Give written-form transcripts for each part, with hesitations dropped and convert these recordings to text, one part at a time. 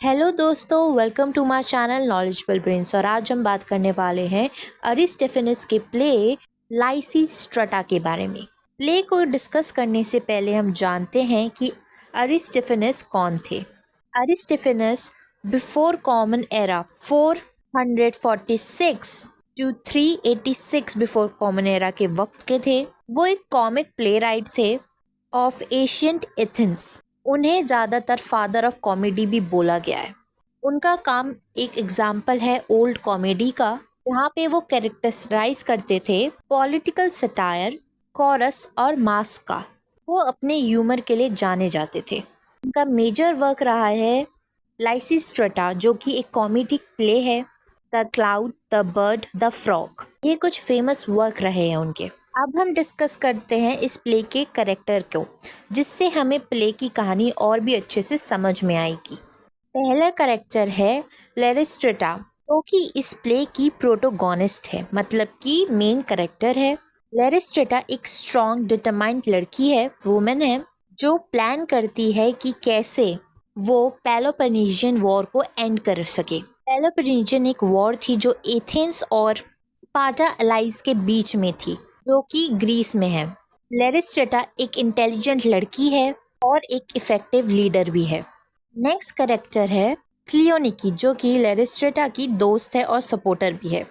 Hello दोस्तों, welcome to my channel knowledgeable brains. और आज हम बात करने वाले हैं अरिस्टोफेनेस के प्ले लाइसिस्ट्राटा के बारे में। प्ले को डिस्कस करने से पहले हम जानते हैं कि अरिस्टोफेनेस कौन थे। Aristophanes before common era 446 to 386 before common era के वक्त के थे। वो एक कॉमिक प्ले राइट थे ऑफ एशियंट एथेंस। उन्हें ज़्यादातर फादर ऑफ कॉमेडी भी बोला गया है। उनका काम एक एग्जाम्पल है ओल्ड कॉमेडी का, जहाँ पे वो कैरेक्टराइज करते थे पॉलिटिकल सटायर, कॉरस और मास का। वो अपने ह्यूमर के लिए जाने जाते थे। उनका मेजर वर्क रहा है लाइसिस्ट्राटा, जो कि एक कॉमेडी प्ले है। The cloud, the bird, the frog, ये कुछ फेमस वर्क रहे हैं उनके। अब हम डिस्कस करते हैं इस प्ले के करेक्टर को, जिससे हमें प्ले की कहानी और भी अच्छे से समझ में आएगी। पहला करेक्टर है लेरिस्ट्रेटा, जो कि इस प्ले की प्रोटोगोनिस्ट है, मतलब कि मेन करेक्टर है। लेरिस्ट्रेटा एक स्ट्रॉन्ग डिटरमाइंड लड़की है, वुमेन है, जो प्लान करती है कि कैसे वो पेलोपोनेशियन वॉर को एंड कर सके। पेलोपोनेशियन एक वॉर थी जो एथेंस और स्पार्टा अलाइज के बीच में थी, जो कि ग्रीस में है। लेरिस्ट्रेटा एक इंटेलिजेंट लड़की है और एक इफेक्टिव लीडर भी है। नेक्स्ट करेक्टर है क्लियोनिकी, जो कि लेरिस्ट्रेटा की दोस्त है और सपोर्टर भी है।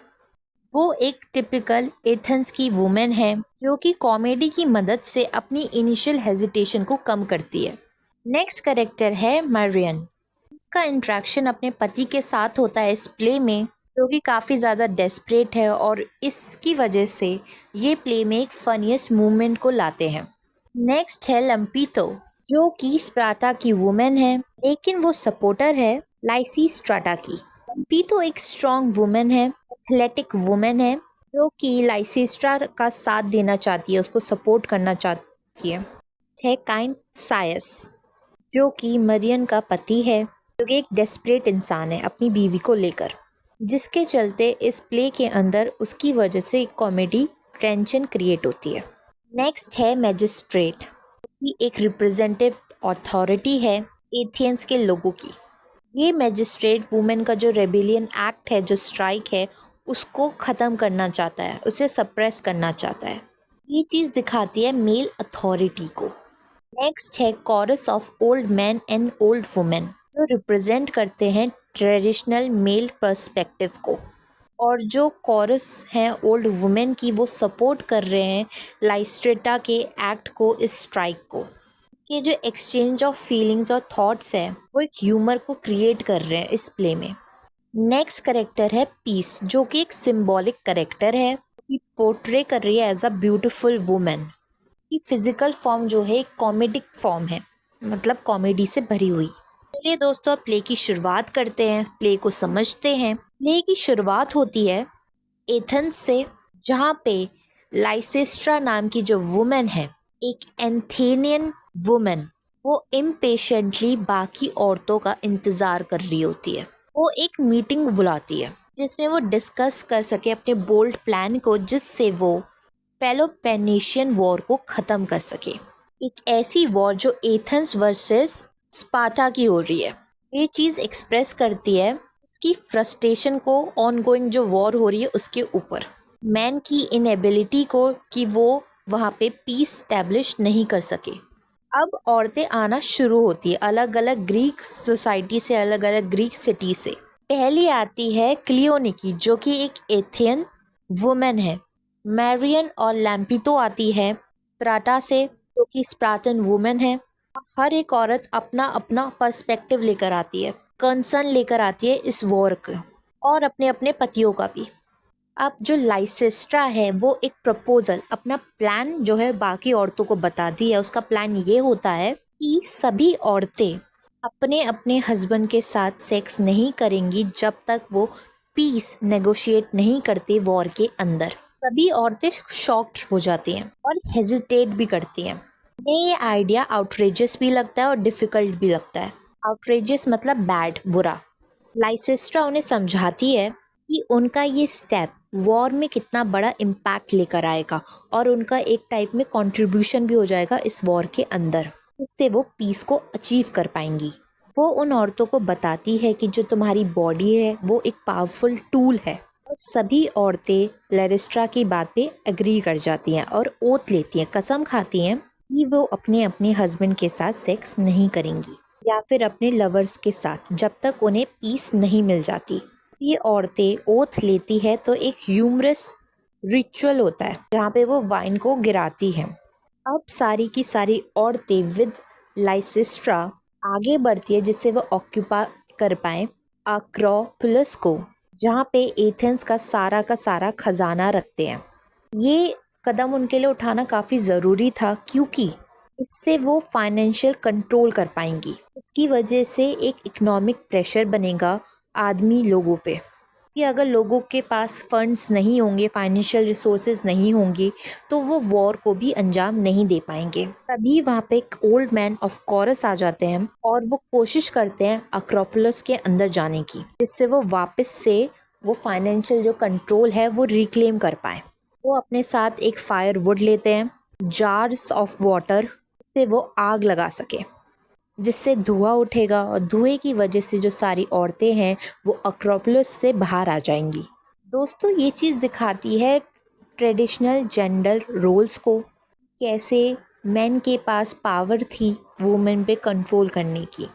वो एक टिपिकल एथेंस की वुमेन है, जो कि कॉमेडी की मदद से अपनी इनिशियल हेजिटेशन को कम करती है। नेक्स्ट करेक्टर है मरियन। इसका इंट्रैक्शन अपने पति के साथ होता है इस प्ले में, जो कि काफ़ी ज़्यादा डेस्परेट है, और इसकी वजह से ये प्ले में एक फनीस्ट मूवमेंट को लाते हैं। नेक्स्ट है लम्पीतो, जो कि स्पार्टा की वुमेन है, लेकिन वो सपोर्टर है लाइसिस्ट्राटा की। लम्पीतो एक स्ट्रॉन्ग वुमेन है, एथलेटिक वुमेन है, जो कि लाइसिस्ट्रा का साथ देना चाहती है, उसको सपोर्ट करना चाहती है काइन सायस, जो कि मरियन का पति है, जो कि एक डेस्परेट इंसान है अपनी बीवी को लेकर, जिसके चलते इस प्ले के अंदर उसकी वजह से कॉमेडी टेंशन क्रिएट होती है। नेक्स्ट है मैजिस्ट्रेट, की एक रिप्रेजेंटेटिव अथॉरिटी है एथियंस के लोगों की। ये मैजिस्ट्रेट वुमेन का जो रेबेलियन एक्ट है, जो स्ट्राइक है, उसको ख़त्म करना चाहता है, उसे सप्रेस करना चाहता है। ये चीज़ दिखाती है मेल अथॉरिटी को। नेक्स्ट है chorus of old man and old women, जो रिप्रेजेंट करते हैं ट्रेडिशनल मेल पर्सपेक्टिव को, और जो कॉरस हैं ओल्ड वुमेन की, वो सपोर्ट कर रहे हैं लाइस्ट्रेटा के एक्ट को, इस स्ट्राइक को। ये जो एक्सचेंज ऑफ फीलिंग्स और थॉट्स है, वो एक ह्यूमर को क्रिएट कर रहे हैं इस प्ले में। नेक्स्ट करेक्टर है पीस, जो कि एक सिंबॉलिक करेक्टर है, कि पोर्ट्रे कर रही है एज अ ब्यूटीफुल वुमेन। की फिजिकल फॉर्म जो है एक कॉमेडिक फॉर्म है, मतलब कॉमेडी से भरी हुई। चलिए दोस्तों, अब प्ले की शुरुआत करते हैं, प्ले को समझते हैं। प्ले की शुरुआत होती है एथेंस से, जहाँ पे लाइसिस्ट्रा नाम की जो वुमेन है, एक एथेनियन वुमेन, वो इम्पेशेंटली बाकी औरतों का इंतज़ार कर रही होती है। वो एक मीटिंग बुलाती है, जिसमें वो डिस्कस कर सके अपने बोल्ड प्लान को, जिससे वो पेलोपोनेशियन वॉर को ख़त्म कर सके। एक ऐसी वॉर जो एथेंस वर्सेस स्पार्टा की हो रही है। ये चीज़ एक्सप्रेस करती है उसकी फ्रस्ट्रेशन को, ऑनगोइंग जो वॉर हो रही है उसके ऊपर, मैन की इनएबिलिटी को, कि वो वहाँ पे पीस स्टैब्लिश नहीं कर सके। अब औरतें आना शुरू होती है अलग अलग ग्रीक सोसाइटी से, अलग अलग ग्रीक सिटी से। पहली आती है क्लियोनिकी, जो कि एक एथियन वुमेन है। मैरियन और लैम्पितो आती है स्पार्टा से, जो कि स्पार्टन वुमेन है। हर एक औरत अपना अपना पर्सपेक्टिव लेकर आती है, कंसर्न लेकर आती है इस वॉर का, और अपने अपने पतियों का भी। अब जो लाइसिस्ट्रा है, वो एक प्रपोजल, अपना प्लान जो है बाकी औरतों को बताती है। उसका प्लान ये होता है कि सभी औरतें अपने अपने हस्बैंड के साथ सेक्स नहीं करेंगी जब तक वो पीस नेगोशिएट नहीं करते वॉर के अंदर। सभी औरतें शॉक्ड हो जाती हैं और हेजिटेट भी करती हैं। उन्हें ये आइडिया आउटरेजियस भी लगता है और डिफ़िकल्ट भी लगता है। आउटरेजियस मतलब बैड, बुरा। लाइसिस्ट्रा उन्हें समझाती है कि उनका ये स्टेप वॉर में कितना बड़ा इम्पैक्ट लेकर आएगा, और उनका एक टाइप में कंट्रीब्यूशन भी हो जाएगा इस वॉर के अंदर, जिससे वो पीस को अचीव कर पाएंगी। वो उन औरतों को बताती है कि जो तुम्हारी बॉडी है वो एक पावरफुल टूल है। और सभी औरतें लेरिस्ट्रा की बात पे एग्री कर जाती हैं और ओथ लेती हैं, कसम खाती हैं कि वो अपने अपने हस्बैंड के साथ सेक्स नहीं करेंगी या फिर अपने लवर्स के साथ जब तक उन्हें पीस नहीं मिल जाती। ये औरतें ओथ लेती है तो एक ह्यूमरस रिचुअल होता है जहाँ पे वो वाइन को गिराती हैं। अब सारी की सारी औरतें विद लाइसिस्ट्रा आगे बढ़ती है जिससे वो ऑक्यूपा कर पाए अक्रोपोलिस को, जहाँ पे एथेंस का सारा खजाना रखते हैं। ये कदम उनके लिए उठाना काफ़ी ज़रूरी था क्योंकि इससे वो फाइनेंशियल कंट्रोल कर पाएंगी। इसकी वजह से एक इकोनॉमिक प्रेशर बनेगा आदमी लोगों पे कि अगर लोगों के पास फंड्स नहीं होंगे, फाइनेंशियल रिसोर्सेज नहीं होंगे तो वो वॉर को भी अंजाम नहीं दे पाएंगे। तभी वहाँ पे एक ओल्ड मैन ऑफ कोरस आ जाते हैं और वो कोशिश करते हैं अक्रोपोलिस के अंदर जाने की, जिससे वो वापस से वो फाइनेंशियल जो कंट्रोल है वो रिक्लेम कर पाए। वो अपने साथ एक फायर वुड लेते हैं, जार्स ऑफ वाटर, से वो आग लगा सके जिससे धुआं उठेगा और धुएं की वजह से जो सारी औरतें हैं वो अक्रोपोलिस से बाहर आ जाएंगी। दोस्तों ये चीज़ दिखाती है ट्रेडिशनल जेंडर रोल्स को, कैसे मेन के पास पावर थी वुमेन पे कंट्रोल करने की।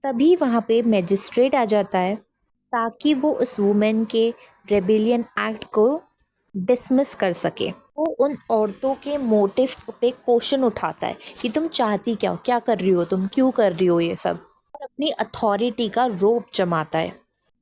तभी वहाँ पे मैजिस्ट्रेट आ जाता है ताकि वो उस वुमेन के रेबेलियन एक्ट को डिसमिस कर सके। वो उन औरतों के मोटिव पे क्वेश्चन उठाता है कि तुम चाहती क्या हो, क्या कर रही हो, तुम क्यों कर रही हो ये सब, और अपनी अथॉरिटी का रोप जमाता है।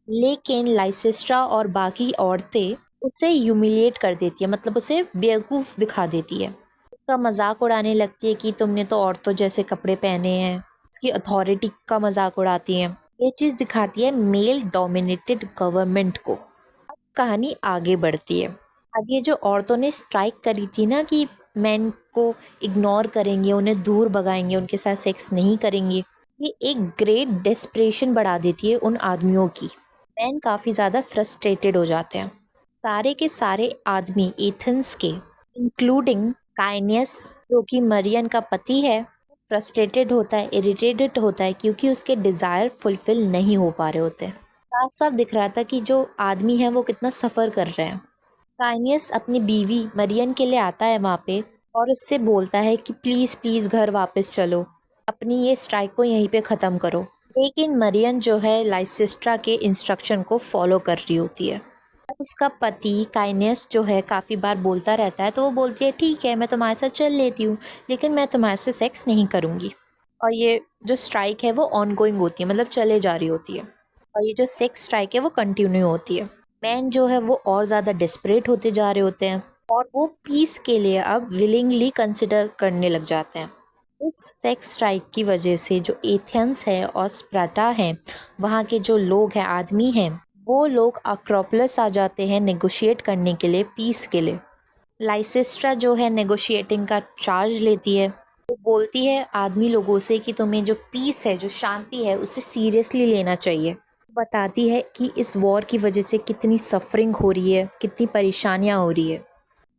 लेकिन लाइसिस्ट्रा और बाकी औरतें उसे ह्यूमिलिएट कर देती है, मतलब उसे बेवकूफ़ दिखा देती है, उसका मजाक उड़ाने लगती है कि तुमने तो औरतों जैसे कपड़े पहने हैं, उसकी अथॉरिटी का मजाक उड़ाती हैं। ये चीज़ दिखाती है मेल डोमिनेटेड गवर्नमेंट को। अब कहानी आगे बढ़ती है। अब ये जो औरतों ने स्ट्राइक करी थी ना कि मैन को इग्नोर करेंगे, उन्हें दूर भगाएंगे, उनके साथ सेक्स नहीं करेंगे, ये एक ग्रेट डेस्परेशन बढ़ा देती है उन आदमियों की। मैन काफ़ी ज़्यादा फ्रस्ट्रेटेड हो जाते हैं। सारे के सारे आदमी एथेंस के, इंक्लूडिंग काइनियस जो कि मरियन का पति है, फ्रस्ट्रेटेड होता है, इरिटेटेड होता है क्योंकि उसके डिज़ायर फुलफिल नहीं हो पा रहे होते। साफ साफ दिख रहा था कि जो आदमी है वो कितना सफ़र कर रहे हैं। काइनियस अपनी बीवी मरियन के लिए आता है वहाँ पे और उससे बोलता है कि प्लीज़ प्लीज़ घर वापस चलो, अपनी ये स्ट्राइक को यहीं पे ख़त्म करो। लेकिन मरियन जो है लाइसिस्ट्रा के इंस्ट्रक्शन को फॉलो कर रही होती है। उसका पति काइनियस जो है काफ़ी बार बोलता रहता है तो वो बोलती है ठीक है मैं तुम्हारे साथ चल लेती हूँ, लेकिन मैं तुम्हारे से सेक्स नहीं करूँगी। और ये जो स्ट्राइक है वो ऑनगोइंग होती है, मतलब चले जा रही होती है, और ये जो सेक्स स्ट्राइक है वो कंटिन्यू होती है। मैन जो है वो और ज़्यादा डिस्परेट होते जा रहे होते हैं और वो पीस के लिए अब विलिंगली कंसिडर करने लग जाते हैं। इस सेक्स स्ट्राइक की वजह से जो एथेंस है और स्पार्टा है, वहाँ के जो लोग हैं, आदमी हैं, वो लोग अक्रोपोलिस आ जाते हैं नेगोशिएट करने के लिए, पीस के लिए। लाइसिस्ट्रा जो है नेगोशिएटिंग का चार्ज लेती है। वो बोलती है आदमी लोगों से कि तुम्हें जो पीस है, जो शांति है, उसे सीरियसली लेना चाहिए। बताती है कि इस वॉर की वजह से कितनी सफरिंग हो रही है, कितनी परेशानियां हो रही है।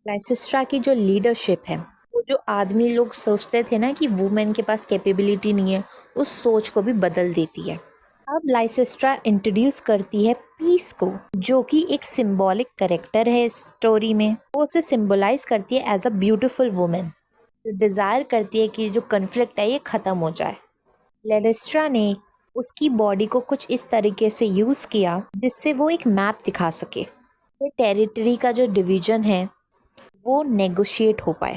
लाइसिस्ट्रा की जो लीडरशिप है, वो जो आदमी लोग सोचते थे ना कि वुमेन के पास कैपेबिलिटी नहीं है, उस सोच को भी बदल देती है। अब लाइसिस्ट्रा इंट्रोड्यूस करती है पीस को, जो कि एक सिंबॉलिक कैरेक्टर है इस स्टोरी में। वो उसे सिंबलाइज करती है एज अ ब्यूटीफुल वुमेन, जो डिज़ायर करती है कि जो कन्फ्लिक्ट है ये ख़त्म हो जाए। लेलिस्ट्रा ने उसकी बॉडी को कुछ इस तरीके से यूज़ किया जिससे वो एक मैप दिखा सके, ये टेरिटरी का जो डिवीजन है वो नेगोशिएट हो पाए।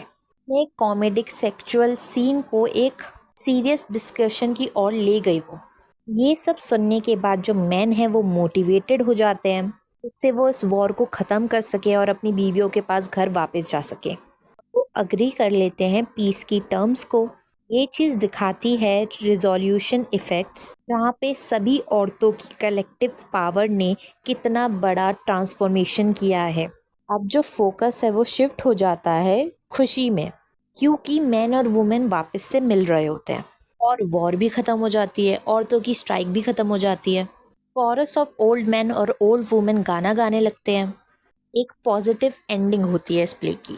एक कॉमेडिक सेक्सुअल सीन को एक सीरियस डिस्कशन की ओर ले गई वो। ये सब सुनने के बाद जो मैन है वो मोटिवेटेड हो जाते हैं, जिससे वो इस वॉर को ख़त्म कर सके और अपनी बीवियों के पास घर वापस जा सके। वो अग्री कर लेते हैं पीस की टर्म्स को। ये चीज़ दिखाती है रिजोल्यूशन इफ़ेक्ट्स, जहाँ पे सभी औरतों की कलेक्टिव पावर ने कितना बड़ा ट्रांसफॉर्मेशन किया है। अब जो फोकस है वो शिफ्ट हो जाता है खुशी में, क्योंकि मैन और वुमेन वापस से मिल रहे होते हैं और वॉर भी ख़त्म हो जाती है, औरतों की स्ट्राइक भी ख़त्म हो जाती है। कोरस ऑफ ओल्ड मैन और ओल्ड वुमेन गाना गाने लगते हैं। एक पॉजिटिव एंडिंग होती है इस प्ले की।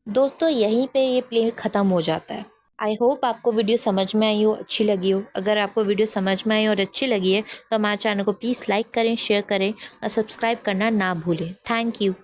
दोस्तों यहीं पे ये प्ले ख़त्म हो जाता है। आई होप आपको वीडियो समझ में आई हो, अच्छी लगी हो। अगर आपको वीडियो समझ में आई और अच्छी लगी है तो हमारे चैनल को प्लीज़ लाइक करें, शेयर करें और सब्सक्राइब करना ना भूलें। Thank you.